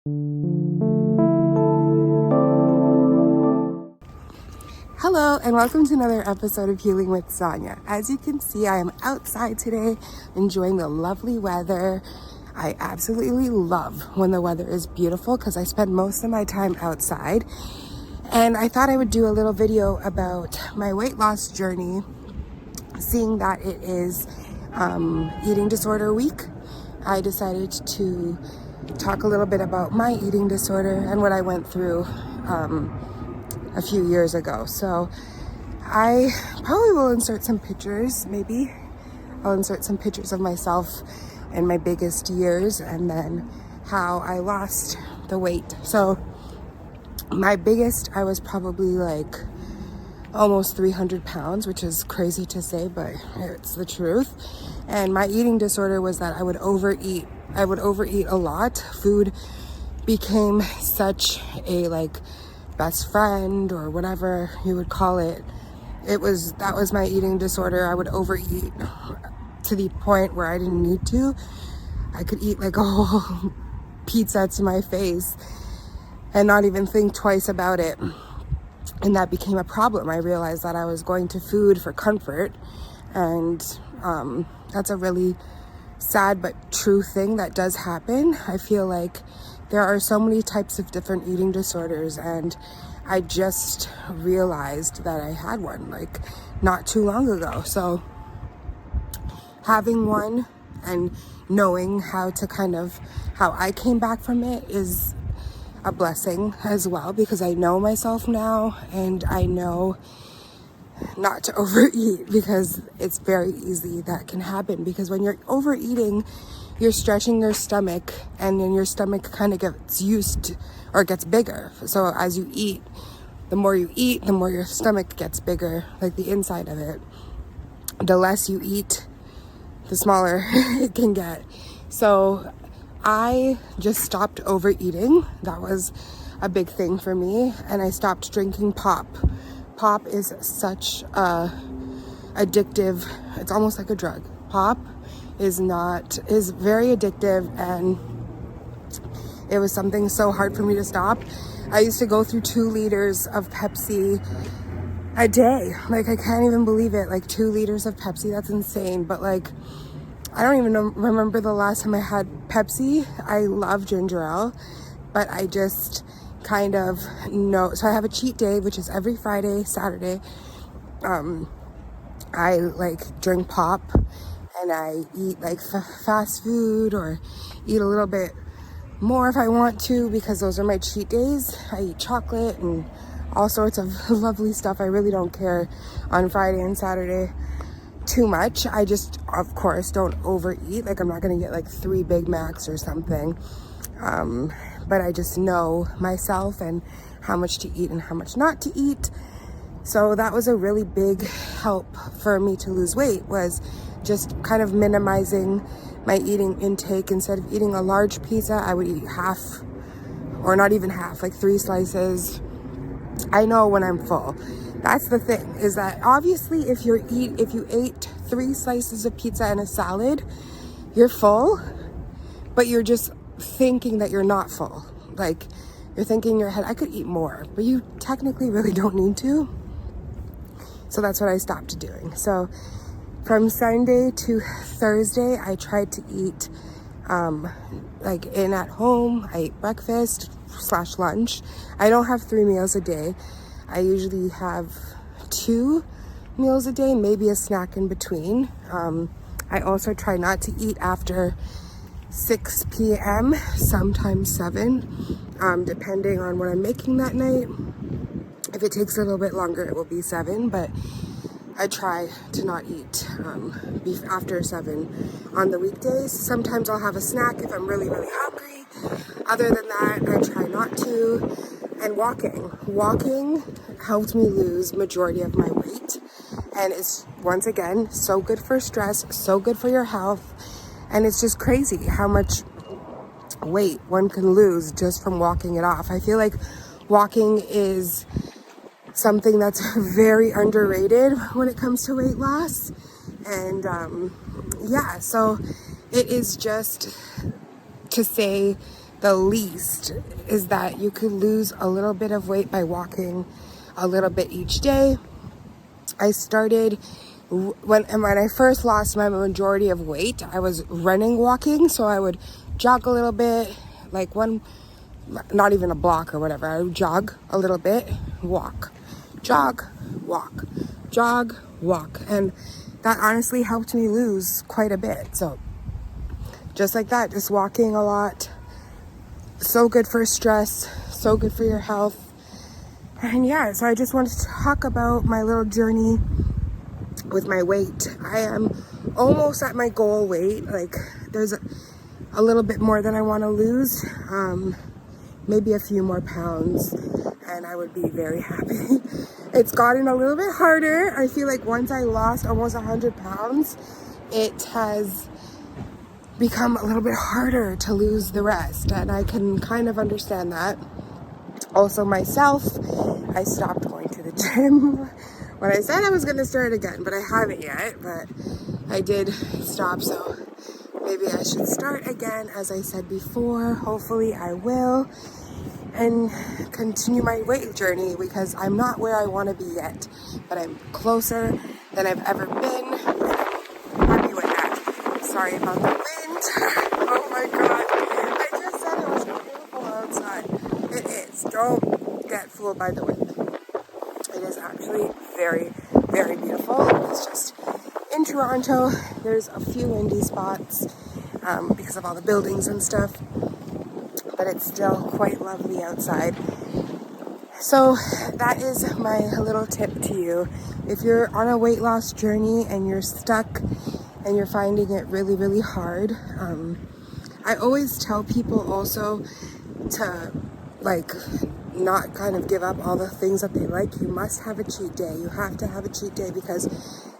Hello and welcome to another episode of Healing with Sonia. As you can see, I am outside today enjoying the lovely weather. I absolutely love when the weather is beautiful because I spend most of my time outside. And I thought I would do a little video about my weight loss journey, seeing that it is eating disorder week. I decided to talk a little bit about my eating disorder and what I went through a few years ago. So I probably will insert some pictures, maybe. I'll insert some pictures of myself in my biggest years and then how I lost the weight. So my biggest, I was probably like almost 300 pounds, which is crazy to say, but it's the truth. And my eating disorder was that I would overeat. I would overeat a lot. Food became such a best friend or whatever you would call it. That was my eating disorder. I would overeat to the point where I didn't need to. I could eat like a whole pizza to my face and not even think twice about it. And that became a problem. I realized that I was going to food for comfort, and that's a really sad but true thing that does happen. I feel like there are so many types of different eating disorders, and I just realized that I had one not too long ago. So having one and knowing how I came back from it is a blessing as well, because I know myself now and I know not to overeat, because it's very easy that can happen. Because when you're overeating, you're stretching your stomach, and then your stomach kind of gets used or gets bigger. So as you eat, the more you eat, the more your stomach gets bigger, like the inside of it. The less you eat, the smaller it can get. So I just stopped overeating. That was a big thing for me. And I stopped drinking pop. Pop is such a addictive, it's almost like a drug. Pop is very addictive, and it was something so hard for me to stop. I used to go through 2 liters of Pepsi a day. I can't even believe it. 2 liters of Pepsi, that's insane. But I don't even remember the last time I had Pepsi. I love ginger ale, but I just kind of know. So I have a cheat day, which is every Friday, Saturday. I drink pop, and I eat fast food, or eat a little bit more if I want to, because those are my cheat days. I eat chocolate and all sorts of lovely stuff. I really don't care on Friday and Saturday too much. I just, of course, don't overeat. I'm not gonna get 3 Big Macs or something. But I just know myself and how much to eat and how much not to eat. So that was a really big help for me to lose weight, was just kind of minimizing my eating intake. Instead of eating a large pizza, I would eat half, or not even half, 3 slices. I know when I'm full. That's the thing, is that obviously if you ate 3 slices of pizza and a salad, you're full, but you're just thinking that you're not full. You're thinking in your head, I could eat more, but you technically really don't need to. So that's what I stopped doing. So from Sunday to Thursday, I tried to eat in at home. I ate breakfast / lunch. I don't have 3 meals a day. I usually have 2 meals a day, maybe a snack in between. I also try not to eat after 6 p.m., sometimes 7, depending on what I'm making that night. If it takes a little bit longer, it will be 7, but I try to not eat after 7 on the weekdays. Sometimes I'll have a snack if I'm really, really hungry. Other than that, I try not to. And walking helped me lose majority of my weight, and it's, once again, so good for stress, so good for your health. And it's just crazy how much weight one can lose just from walking it off. I feel like walking is something that's very underrated when it comes to weight loss. And so it is just to say the least is that you could lose a little bit of weight by walking a little bit each day. I started when I first lost my majority of weight, I was running, walking. So I would jog a little bit, like not even a block or whatever. I would jog a little bit, walk, jog, walk, jog, walk. And that honestly helped me lose quite a bit. So just like that, just walking a lot. So good for stress, so good for your health. And yeah, so I just wanted to talk about my little journey with my weight. I am almost at my goal weight. Like there's a little bit more than I want to lose, maybe a few more pounds, and I would be very happy. It's gotten a little bit harder. I feel like once I lost almost 100 pounds, it has become a little bit harder to lose the rest, and I can kind of understand that. Also myself, I stopped going to the gym when I said I was going to start again, but I haven't yet, but I did stop, so maybe I should start again. As I said before, hopefully I will, and continue my weight journey, because I'm not where I want to be yet, but I'm closer than I've ever been, and I'm happy with that. Sorry about the wind. Oh my god, I just said it was beautiful outside. It is. Don't get fooled by the wind. It is actually very, very beautiful. It's just in Toronto, there's a few windy spots because of all the buildings and stuff, but it's still quite lovely outside. So that is my little tip to you. If you're on a weight loss journey and you're stuck and you're finding it really, really hard, I always tell people also to not kind of give up all the things that they like. You must have a cheat day. You have to have a cheat day because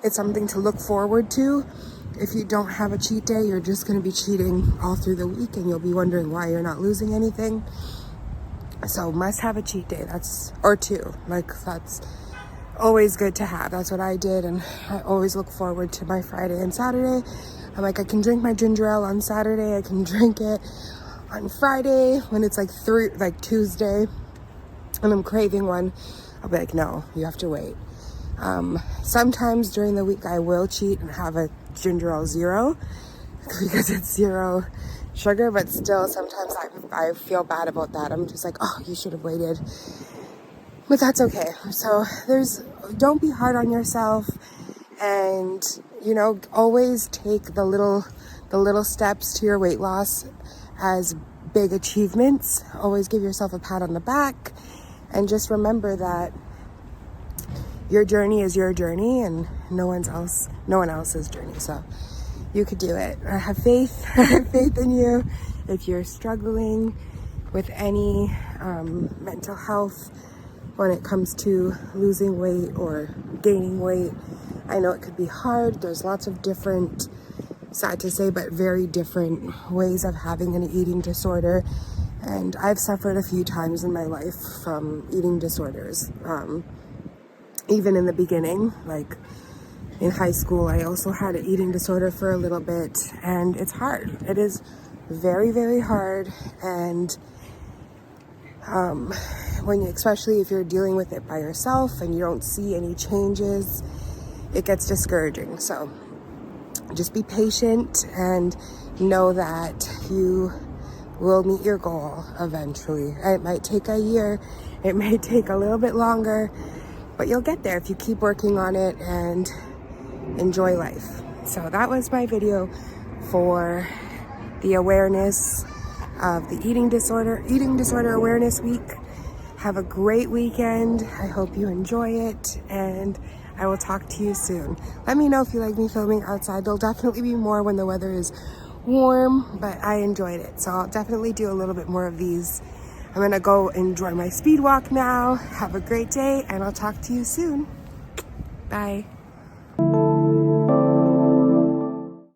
it's something to look forward to. If you don't have a cheat day, you're just going to be cheating all through the week, and you'll be wondering why you're not losing anything. So must have a cheat day. Or two. That's always good to have. That's what I did, and I always look forward to my Friday and Saturday. I'm like, I can drink my ginger ale on Saturday. I can drink it on Friday when it's Tuesday and I'm craving one. I'll be like, no, you have to wait. Sometimes during the week I will cheat and have a ginger ale zero because it's zero sugar, but still sometimes I feel bad about that. I'm just like, oh, you should have waited, but that's okay. So don't be hard on yourself, and always take the little steps to your weight loss as big achievements. Always give yourself a pat on the back, and just remember that your journey is your journey and no one else's journey. So you could do it. I have faith. I have faith in you. If you're struggling with any mental health when it comes to losing weight or gaining weight, I know it could be hard. There's lots of different, sad to say, but very different ways of having an eating disorder. And I've suffered a few times in my life from eating disorders. Even in the beginning, like in high school, I also had an eating disorder for a little bit, and it's hard. It is very, very hard. And especially if you're dealing with it by yourself and you don't see any changes, it gets discouraging. So just be patient and know that you will meet your goal eventually. It might take a year, it may take a little bit longer, but you'll get there if you keep working on it and enjoy life. So that was my video for the awareness of the Eating Disorder Awareness Week. Have a great weekend. I hope you enjoy it, and I will talk to you soon. Let me know if you like me filming outside. There'll definitely be more when the weather is warm, but I enjoyed it. So I'll definitely do a little bit more of these. I'm gonna go enjoy my speed walk now. Have a great day, and I'll talk to you soon. Bye.